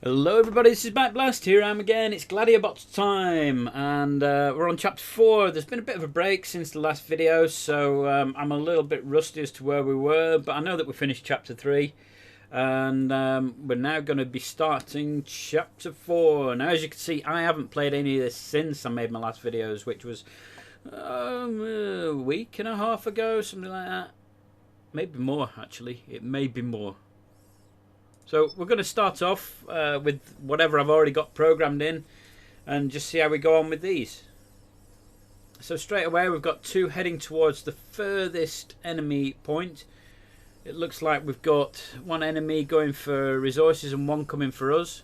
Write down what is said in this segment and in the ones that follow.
Hello everybody, this is Blast. Here I am again. It's Gladiabots time, and we're on chapter 4. There's been a bit of a break since the last video, so I'm a little bit rusty as to where we were, but I know that we finished chapter 3, and we're now going to be starting chapter 4. Now, as you can see, I haven't played any of this since I made my last videos, which was a week and a half ago, something like that. Maybe more, actually. It may be more. So we're going to start off with whatever I've already got programmed in and just see how we go on with these. So straight away we've got two heading towards the furthest enemy point. It looks like we've got one enemy going for resources and one coming for us.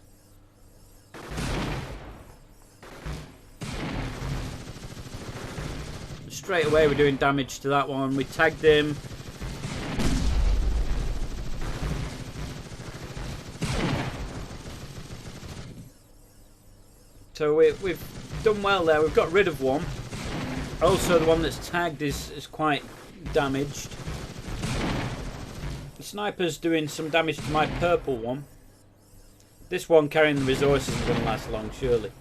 Straight away we're doing damage to that one. We tagged him. So we've done well there. We've got rid of one. Also, the one that's tagged is quite damaged. The sniper's doing some damage to my purple one. This one carrying the resources isn't going to last long, surely.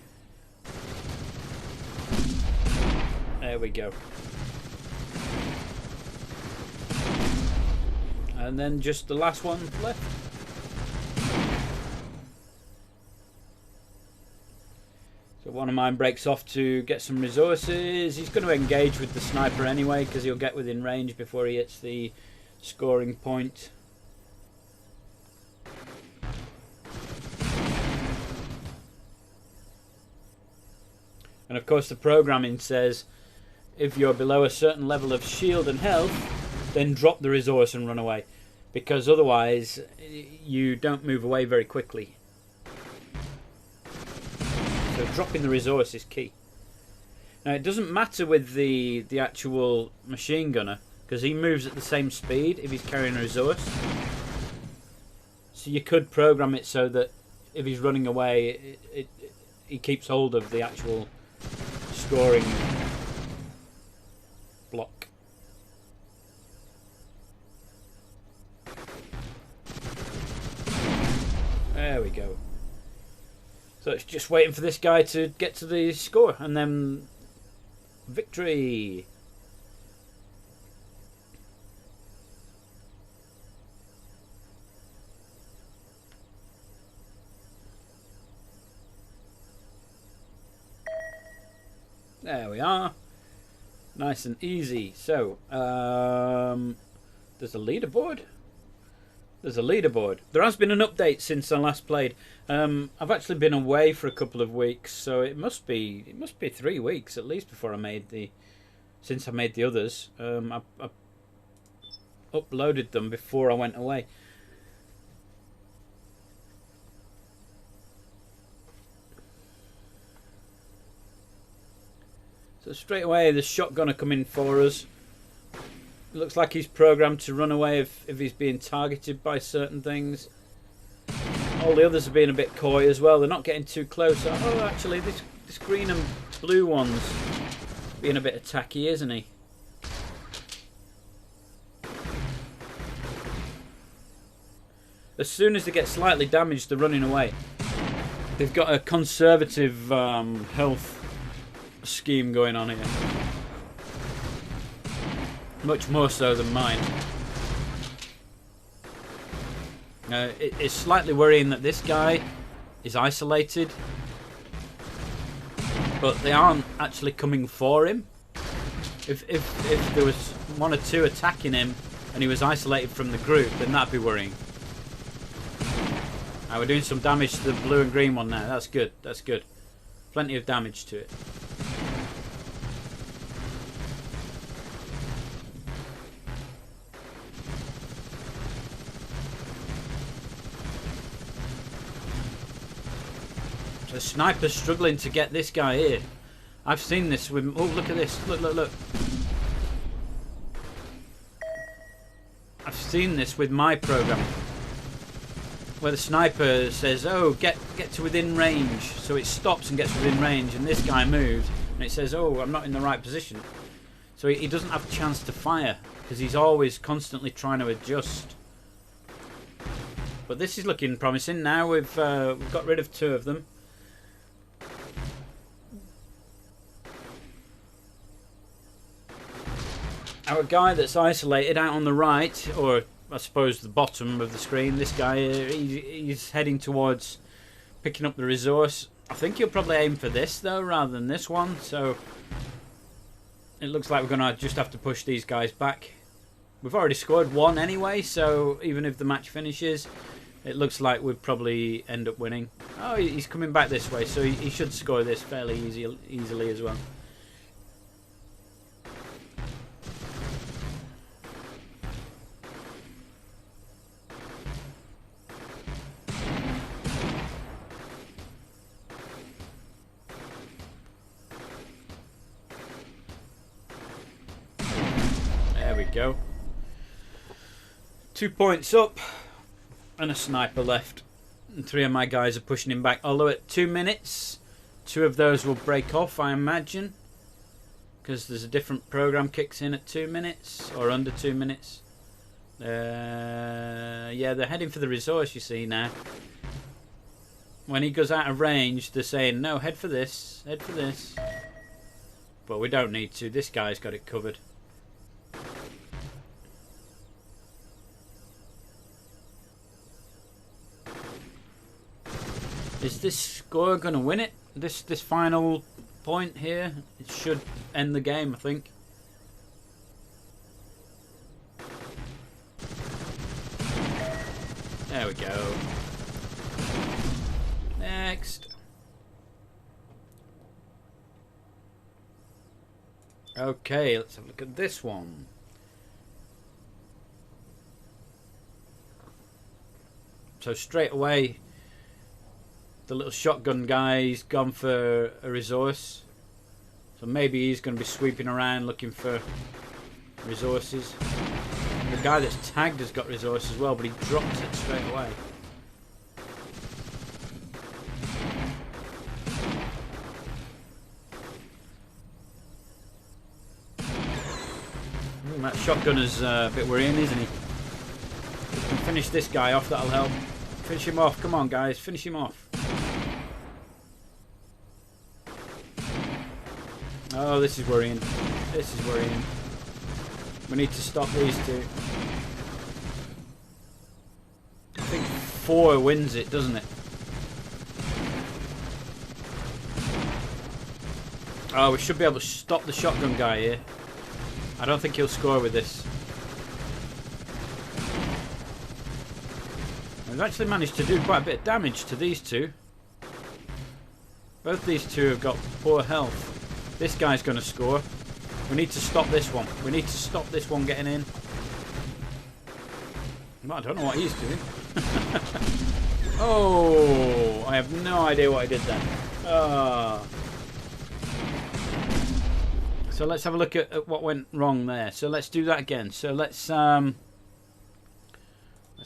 There we go. And then just the last one left. So one of mine breaks off to get some resources. He's going to engage with the sniper anyway because he'll get within range before he hits the scoring point. And of course the programming says if you're below a certain level of shield and health, then drop the resource and run away, because otherwise you don't move away very quickly. So dropping the resource is key. Now it doesn't matter with the actual machine gunner because he moves at the same speed if he's carrying a resource. So you could program it so that if he's running away, he keeps hold of the actual scoring block. There we go. So it's just waiting for this guy to get to the score, and then victory. There we are. Nice and easy. So, there's a leaderboard. There's a leaderboard. There has been an update since I last played. I've actually been away for a couple of weeks, so it must be 3 weeks at least before I made the others. I uploaded them before I went away. So straight away the shotgunner coming for us. It looks like he's programmed to run away if he's being targeted by certain things. All the others are being a bit coy as well. They're not getting too close. Oh, actually, this green and blue one's being a bit attacky, isn't he? As soon as they get slightly damaged, they're running away. They've got a conservative health scheme going on here. Much more so than mine. It's slightly worrying that this guy is isolated, but they aren't actually coming for him. If there was one or two attacking him and he was isolated from the group, then that'd be worrying. We're doing some damage to the blue and green one now. That's good. That's good. Plenty of damage to it. The sniper's struggling to get this guy here. I've seen this with... Oh, look at this. Look, look, look. I've seen this with my program, where the sniper says, oh, get to within range. So it stops and gets within range, and this guy moves, and it says, oh, I'm not in the right position. So he doesn't have a chance to fire, because he's always constantly trying to adjust. But this is looking promising now. We've got rid of 2 of them. Our guy that's isolated out on the right, or I suppose the bottom of the screen, this guy, he's heading towards picking up the resource. I think he'll probably aim for this though, rather than this one. So it looks like we're going to just have to push these guys back. We've already scored 1 anyway, so even if the match finishes, it looks like we'd probably end up winning. Oh, he's coming back this way, so he should score this fairly easily as well. There we go. 2 points up. And a sniper left. And 3 of my guys are pushing him back. Although at 2 minutes, 2 of those will break off, I imagine. Because there's a different program kicks in at 2 minutes. Or under 2 minutes. Yeah, they're heading for the resource, you see, now. When he goes out of range, they're saying, no, head for this. Head for this. But we don't need to. This guy's got it covered. Is this score going to win it? This final point here? It should end the game, I think. There we go. Next. Okay, let's have a look at this one. So straight away, the little shotgun guy's gone for a resource. So maybe he's going to be sweeping around looking for resources. The guy that's tagged has got resources as well, but he drops it straight away. That shotgunner's a bit worrying, isn't he? If we can finish this guy off, that'll help. Finish him off. Come on, guys. Finish him off. Oh, this is worrying. This is worrying. We need to stop these 2. I think 4 wins it, doesn't it? Oh, we should be able to stop the shotgun guy here. I don't think he'll score with this. We've actually managed to do quite a bit of damage to these 2. Both these 2 have got poor health. This guy's going to score. We need to stop this one. We need to stop this one getting in. Well, I don't know what he's doing. Oh, I have no idea what I did then. So let's have a look at what went wrong there. So let's do that again. So let's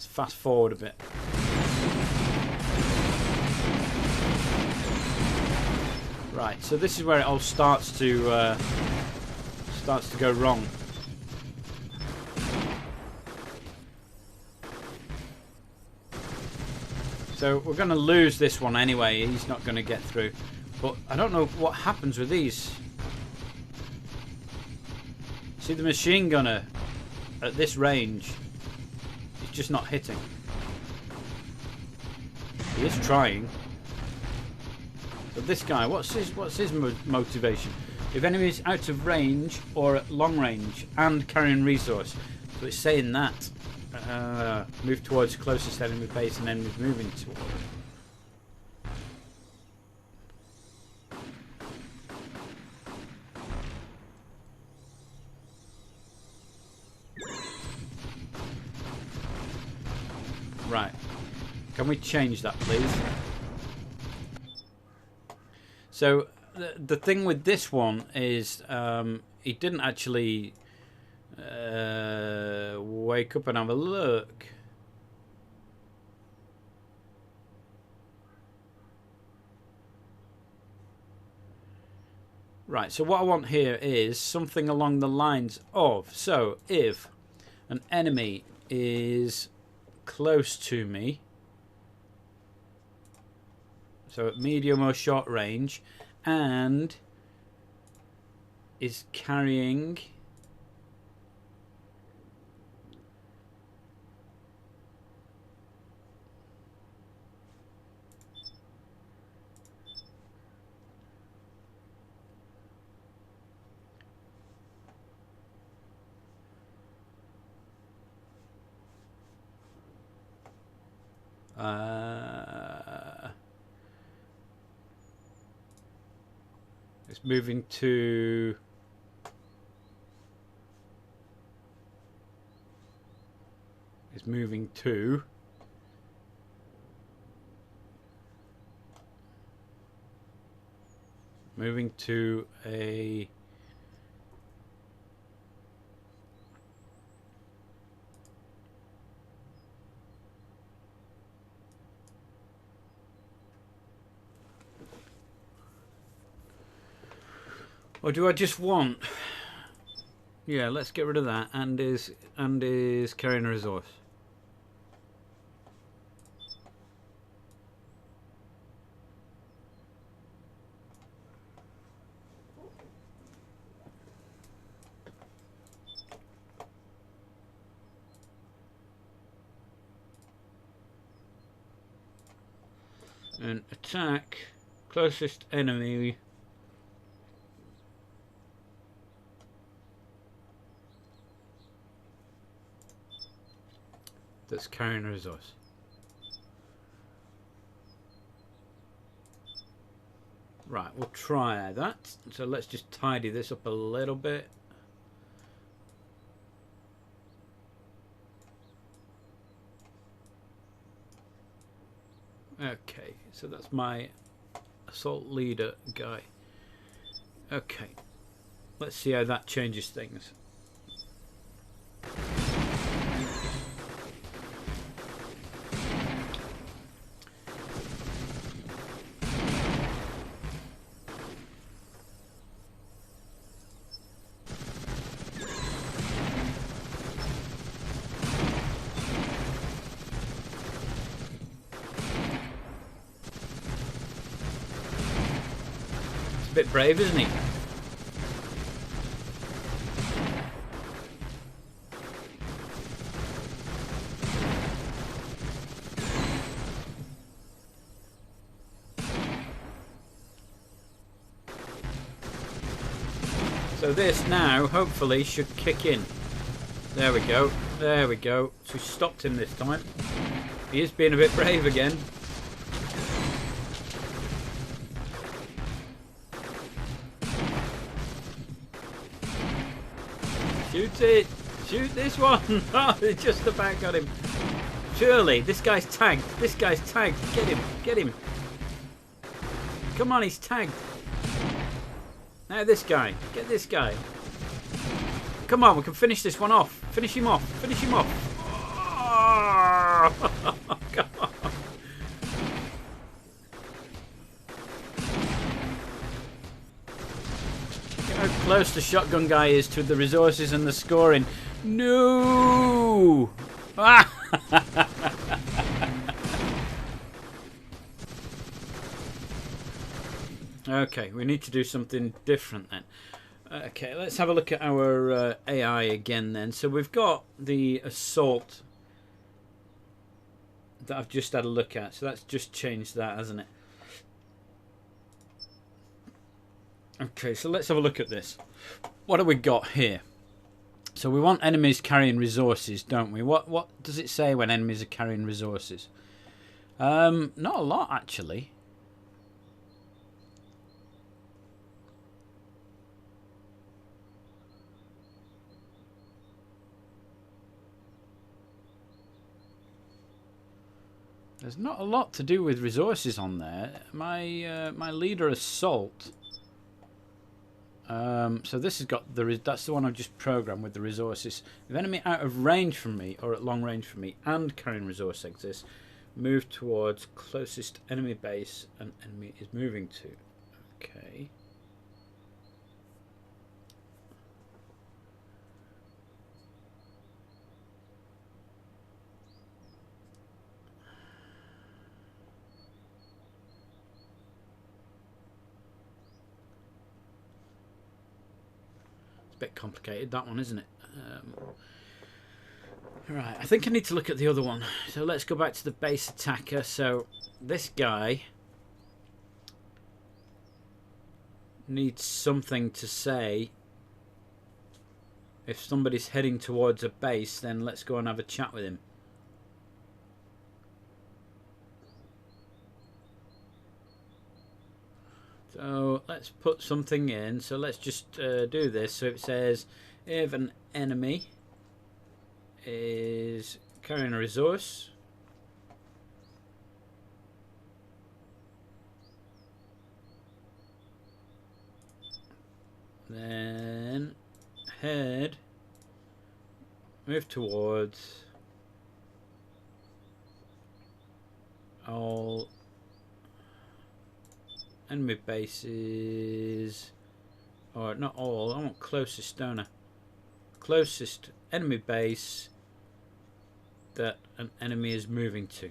fast forward a bit. Right, so this is where it all starts to go wrong. So we're going to lose this one anyway. He's not going to get through. But I don't know what happens with these. See, the machine gunner at this range is just not hitting. He is trying. But this guy, what's his motivation? If enemies out of range or at long range and carrying resource. So it's saying that. Move towards closest enemy base and enemies moving toward. Right. Can we change that, please? So the thing with this one is he didn't actually wake up and have a look. Right, so what I want here is something along the lines of, so if an enemy is close to me, So at medium or short range, and is carrying it's moving to moving to a or do I just want, yeah, let's get rid of that, and is carrying a resource. And attack closest enemy that's carrying a resource. Right, we'll try that. So let's just tidy this up a little bit. Okay, so that's my assault leader guy. Okay, let's see how that changes things. A bit brave, isn't he? So this now hopefully should kick in. There we go. There we go. So we stopped him this time. He is being a bit brave again. Shoot it! Shoot this one! Oh, it just about got him. Surely, this guy's tagged. This guy's tagged. Get him! Get him! Come on, he's tagged. Now this guy. Get this guy. Come on, we can finish this one off. Finish him off. Finish him off. Oh, come on. How close the shotgun guy is to the resources and the scoring. No! Ah! Okay, we need to do something different then. Okay, let's have a look at our AI again then. So we've got the assault that I've just had a look at. So that's just changed that, hasn't it? Okay, so let's have a look at this. What have we got here? So we want enemies carrying resources, don't we? What does it say when enemies are carrying resources? Not a lot, actually. There's not a lot to do with resources on there. My leader assault. So this has got that's the one I've just programmed with the resources. If enemy out of range from me or at long range from me and carrying resource exists, move towards closest enemy base an enemy is moving to. Okay. bit complicated, that one, isn't it? Right, I think I need to look at the other one. So let's go back to the base attacker. So this guy needs something to say. If somebody's heading towards a base, then let's go and have a chat with him. So let's put something in. So let's just do this. So it says if an enemy is carrying a resource, then head, move towards all enemy bases, or not all, I want closest, don't I? Closest enemy base that an enemy is moving to.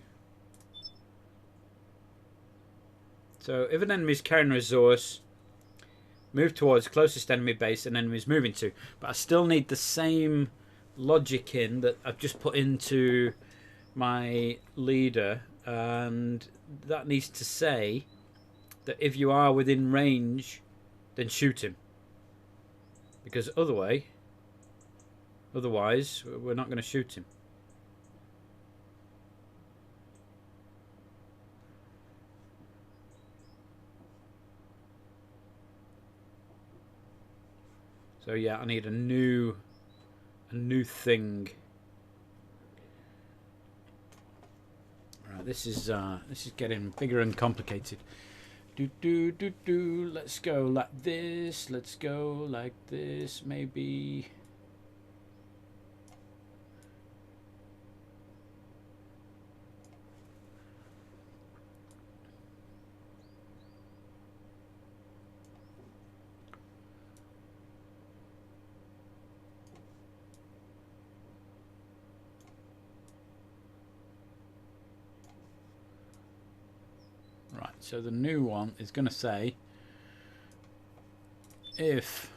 So if an enemy is carrying a resource, move towards closest enemy base an enemy is moving to. But I still need the same logic in that I've just put into my leader, and that needs to say that if you are within range, then shoot him. Because otherwise we're not going to shoot him. So yeah, I need a new thing. Right, this is getting bigger and complicated. Let's go like this. Let's go like this. Maybe. So the new one is going to say if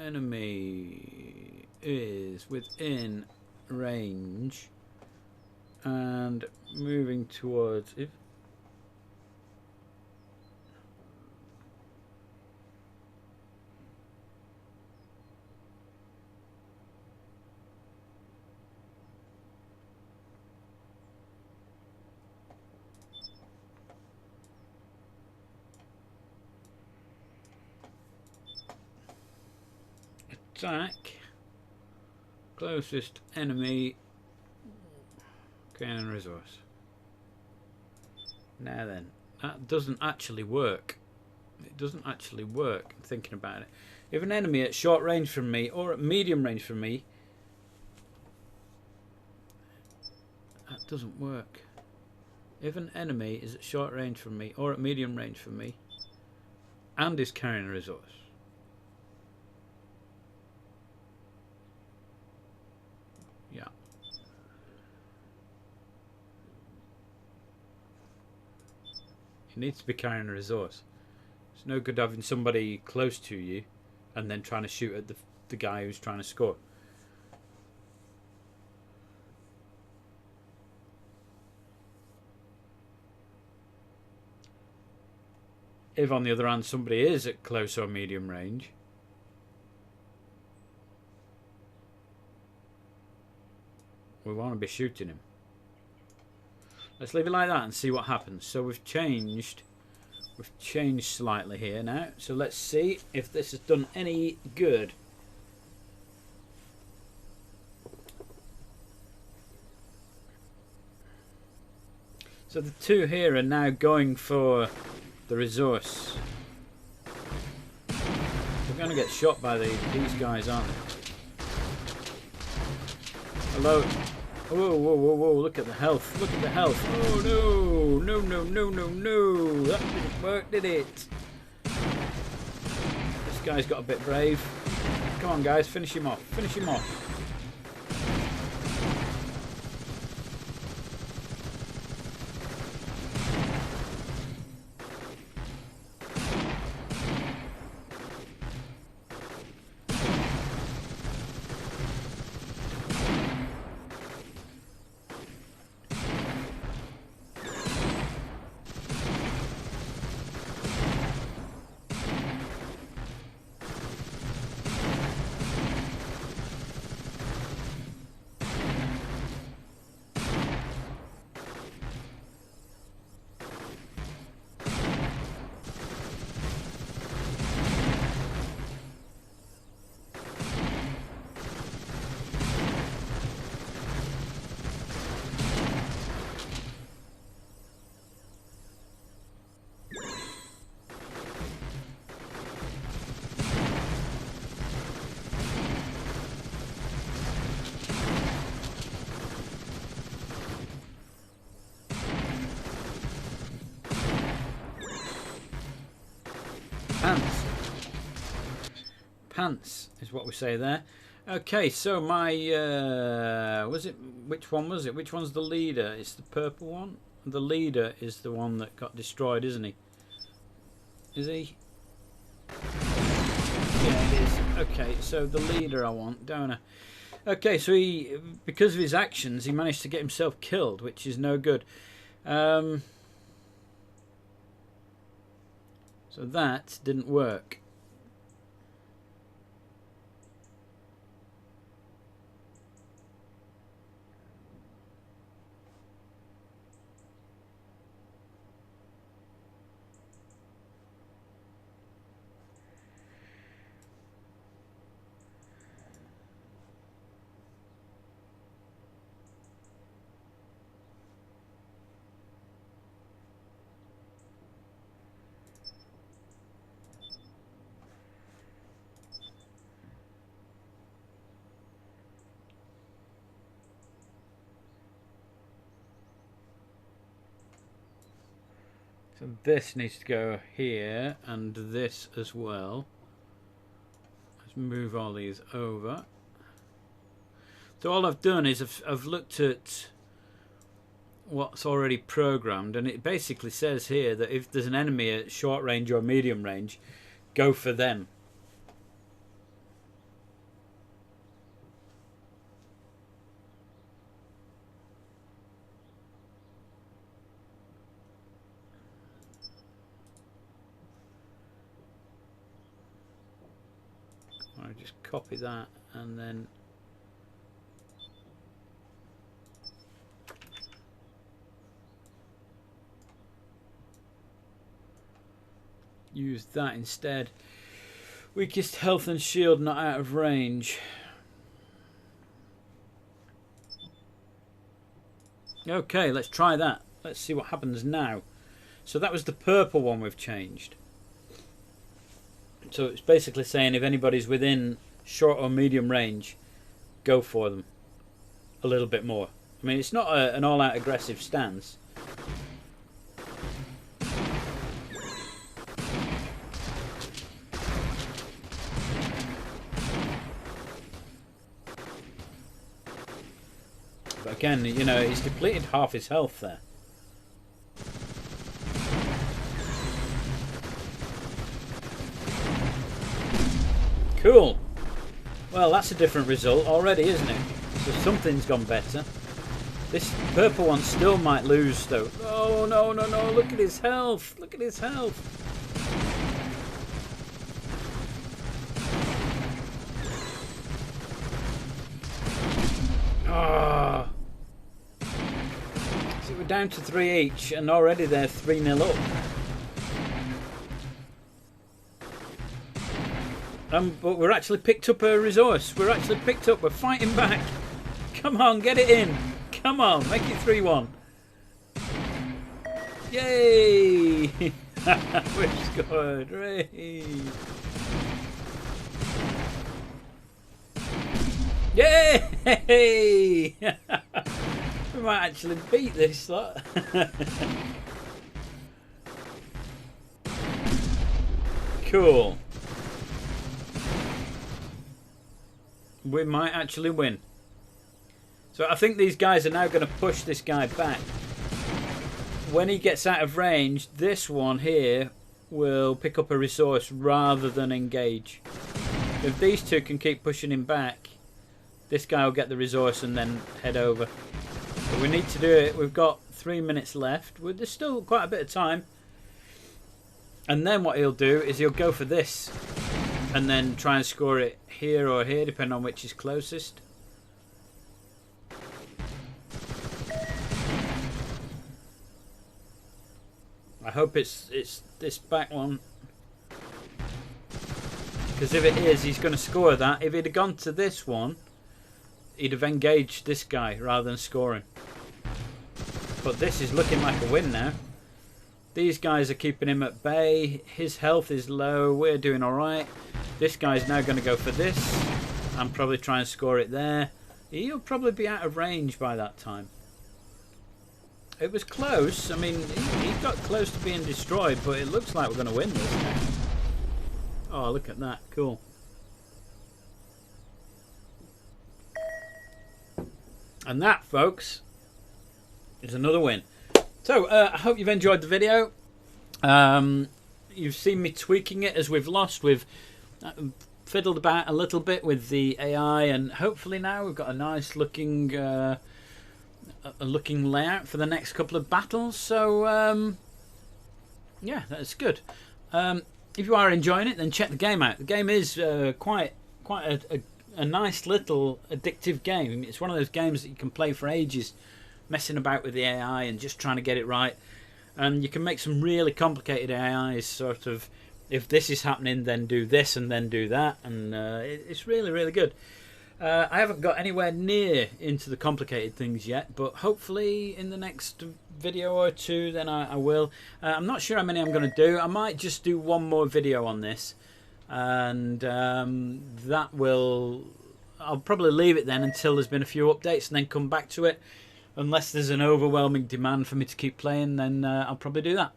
enemy is within range and moving towards if attack closest enemy gain resource. Now then, that doesn't actually work. It doesn't actually work. I'm thinking about it. If an enemy at short range from me or at medium range from me, that doesn't work. If an enemy is at short range from me or at medium range from me and is carrying a resource, needs to be carrying a resource. It's no good having somebody close to you and then trying to shoot at the guy who's trying to score. If on the other hand somebody is at close or medium range, we want to be shooting him. Let's leave it like that and see what happens. So we've changed slightly here now. So let's see if this has done any good. So the two here are now going for the resource. We're going to get shot by these guys, aren't they? Hello. Whoa, whoa, whoa, whoa, look at the health. Look at the health. Oh, no. No, no, no, no, no. That didn't work, did it? This guy's got a bit brave. Come on, guys. Finish him off. Finish him off. Pants. Pants is what we say there. Okay, so my was it? Which one was it? Which one's the leader? It's the purple one. The leader is the one that got destroyed, isn't he? Is he? Yeah, it is. Okay, so the leader I want, don't I? Okay, so he, because of his actions, he managed to get himself killed, which is no good. So that didn't work. So this needs to go here, and this as well. Let's move all these over. So all I've done is I've looked at what's already programmed, and it basically says here that if there's an enemy at short range or medium range, go for them. I just copy that and then use that instead. Weakest health and shield not out of range. Okay, let's try that. Let's see what happens now. So that was the purple one we've changed. So it's basically saying if anybody's within short or medium range, go for them a little bit more. I mean, it's not an all-out aggressive stance. But again, you know, he's depleted half his health there. Cool. Well, that's a different result already, isn't it? So something's gone better. This purple one still might lose, though. Oh, no, no, no. Look at his health. Look at his health. Ah. So we're down to 3 each, and already they're 3-0 up. But we're actually picked up a resource. We're fighting back. Come on, get it in. Come on, make it 3-1. Yay! We've scored. Hooray! Yay! We might actually beat this lot. Cool. We might actually win. So I think these guys are now going to push this guy back. When he gets out of range, this one here will pick up a resource rather than engage. If these two can keep pushing him back, this guy will get the resource and then head over. But we need to do it. We've got 3 minutes left. There's still quite a bit of time. And then what he'll do is he'll go for this. And then try and score it here or here, depending on which is closest. I hope it's this back one. Because if it is, he's going to score that. If he'd have gone to this one, he'd have engaged this guy rather than scoring. But this is looking like a win now. These guys are keeping him at bay. His health is low. We're doing alright. This guy's now going to go for this and probably try and score it there. He'll probably be out of range by that time. It was close. I mean, he got close to being destroyed, but it looks like we're going to win this now. Oh, look at that. Cool. And that, folks, is another win. So, I hope you've enjoyed the video. You've seen me tweaking it as we've lost. We've fiddled about a little bit with the AI, and hopefully now we've got a nice looking layout for the next couple of battles. So, yeah, that's good. If you are enjoying it, then check the game out. The game is quite a nice little addictive game. It's one of those games that you can play for ages, messing about with the AI and just trying to get it right. And you can make some really complicated AIs, sort of, if this is happening, then do this and then do that. And it's really, really good. I haven't got anywhere near into the complicated things yet, but hopefully in the next video or two, then I will. I'm not sure how many I'm going to do. I might just do one more video on this, and that will... I'll probably leave it then until there's been a few updates and then come back to it. Unless there's an overwhelming demand for me to keep playing, then I'll probably do that.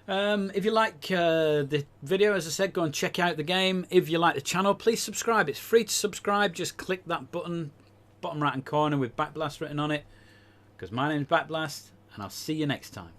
If you like the video, as I said, go and check out the game. If you like the channel, please subscribe. It's free to subscribe. Just click that button, bottom right hand corner with Backblast written on it. Because my name's Backblast, and I'll see you next time.